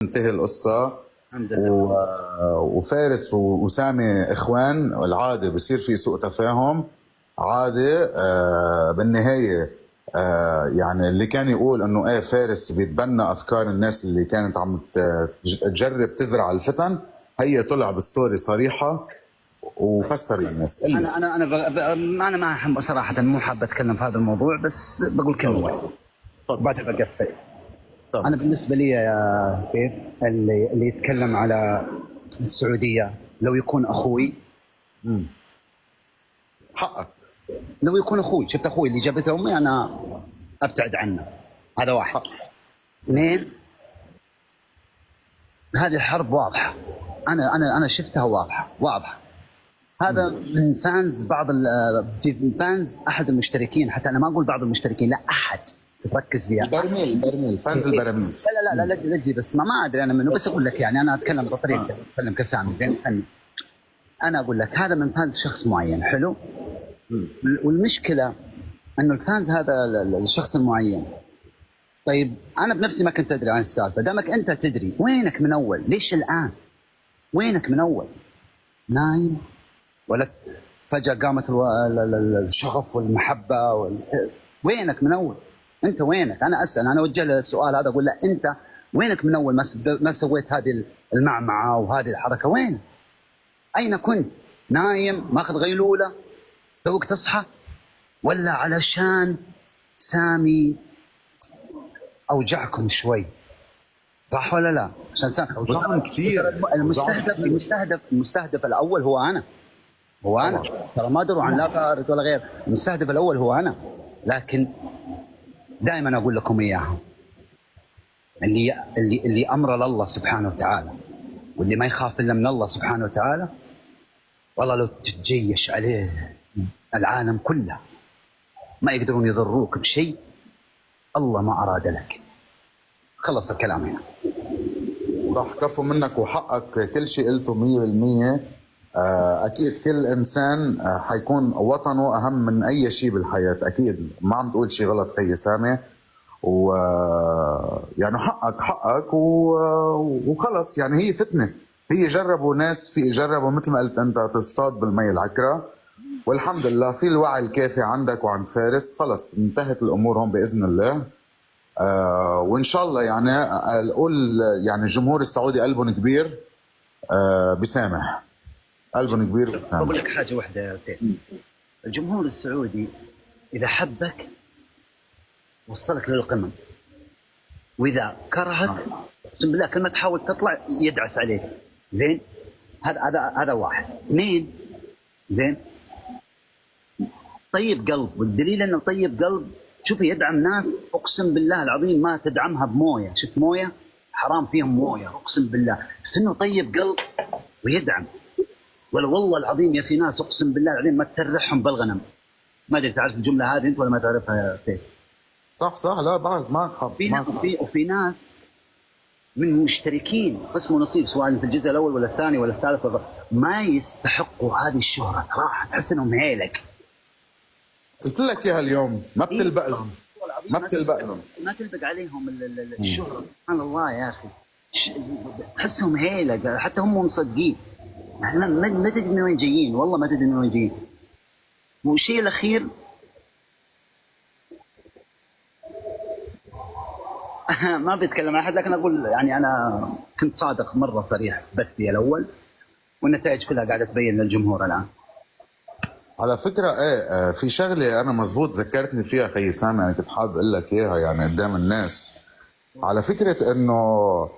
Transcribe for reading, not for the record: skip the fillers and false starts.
تنتهي القصة الحمد لله. وفارس وسامي اخوان. العادة بصير في سوء تفاهم عادي. بالنهاية يعني اللي كان يقول انه ايه فارس بيتبنى افكار الناس اللي كانت عم تجرب تزرع الفتن، هي طلع بستوري صريحة وفسر للناس. انا ما أحب صراحه، مو حاب اتكلم في هذا الموضوع، بس بقول كلمه واحده وبعدها بقفل. انا بالنسبه لي يا سيف، اللي يتكلم على السعوديه لو يكون اخوي، حقك. لو يكون اخوي، شفت اخوي اللي جابته امي، انا ابتعد عنه. هذا واحد. اثنين، هذه الحرب واضحه، انا شفتها واضحه. هذا من فانز في فانز احد المشتركين، حتى انا ما اقول بعض المشتركين، لا احد تركز فيها. برميل فانز البراميل. لا لجي بس ما ادري انا منه، بس اقول لك يعني انا اتكلم بطريقتي، اتكلم كسامي زين. انا اقول لك هذا من فانز شخص معين، حلو. والمشكله انه الفانز هذا الشخص المعين، طيب انا بنفسي ما كنت ادري عن السالفه، دامك انت تدري وينك من اول؟ ليش الان؟ وينك من اول؟ نايم ولا فجاه قامت الشغف والمحبه وينك من اول؟ انت وينك؟ انا اسال، انا اوجه له السؤال هذا، اقول له انت وينك من اول ما سويت هذه المعمعه وهذه الحركه؟ وين؟ اين كنت؟ نايم ماخذ غيلوله توك تصحى، ولا علشان سامي اوجعكم شوي؟ صح ولا لا؟ عشان سامي كثير. المستهدف الاول هو انا. ترى ما دروا عن لا فارس ولا غير، المستهدف الاول هو انا. لكن دائما اقول لكم اياها، اللي امر لله سبحانه وتعالى، واللي ما يخاف الا من الله سبحانه وتعالى، والله لو تتجيش عليه العالم كله ما يقدرون يضروك بشيء الله ما اراد لك. خلص الكلام هنا. صح، كفو منك وحقك. كل شيء قلته 100%. اكيد كل انسان حيكون وطنه اهم من اي شيء بالحياه. اكيد ما عم تقول شيء غلط خيي سامي، و يعني حقك وخلص. يعني هي فتنه، هي جربوا ناس، في جربوا مثل ما قلت انت تصطاد بالمي العكره، والحمد لله في الوعي الكافي عندك وعند فارس. خلص انتهت الامور هون باذن الله. وان شاء الله يعني اقول يعني الجمهور السعودي قلبهم كبير، بسامح، قلبهم كبير بسامح. بقول لك حاجه واحده يا سيف، الجمهور السعودي اذا حبك وصلك للقمم، واذا كرهك اقسم بالله كل ما تحاول تطلع يدعس عليك. زين، هذا واحد. اثنين، زين، طيب قلب، والدليل انه طيب قلب، شوف يدعم ناس اقسم بالله العظيم ما تدعمها بمويه. شفت مويه حرام فيهم مويه اقسم بالله، بس انه طيب قلب ويدعم. ولا والله العظيم يا في ناس اقسم بالله العظيم ما تسرحهم بالغنم. ما ادري تعرف الجمله هذه انت ولا ما تعرفها يا سيف؟ صح، لا بعرف. ما وفي ناس من مشتركين قسم ونصيب، سواء في الجزء الاول ولا الثاني ولا الثالث، ما يستحقوا هذه الشهره صراحه. تحس انهم هيلك. قلت لك اياها اليوم، ما بتلبق لهم. ما تلبق عليهم الشهره. سبحان الله يا اخي، تحسهم هيلك، حتى هم مصدقين. يعني ما تدري من وين جايين، والله ما تدري من وين جايين. والشيء الاخير ما بيتكلم احد، لكن اقول يعني انا كنت صادق مره صريح في بثي الاول، والنتائج كلها قاعده تبين للجمهور الان. على فكره في شغله انا مزبوط ذكرتني فيها خي سامي، انا كنت حابب اقول لك اياها يعني قدام الناس. على فكره انه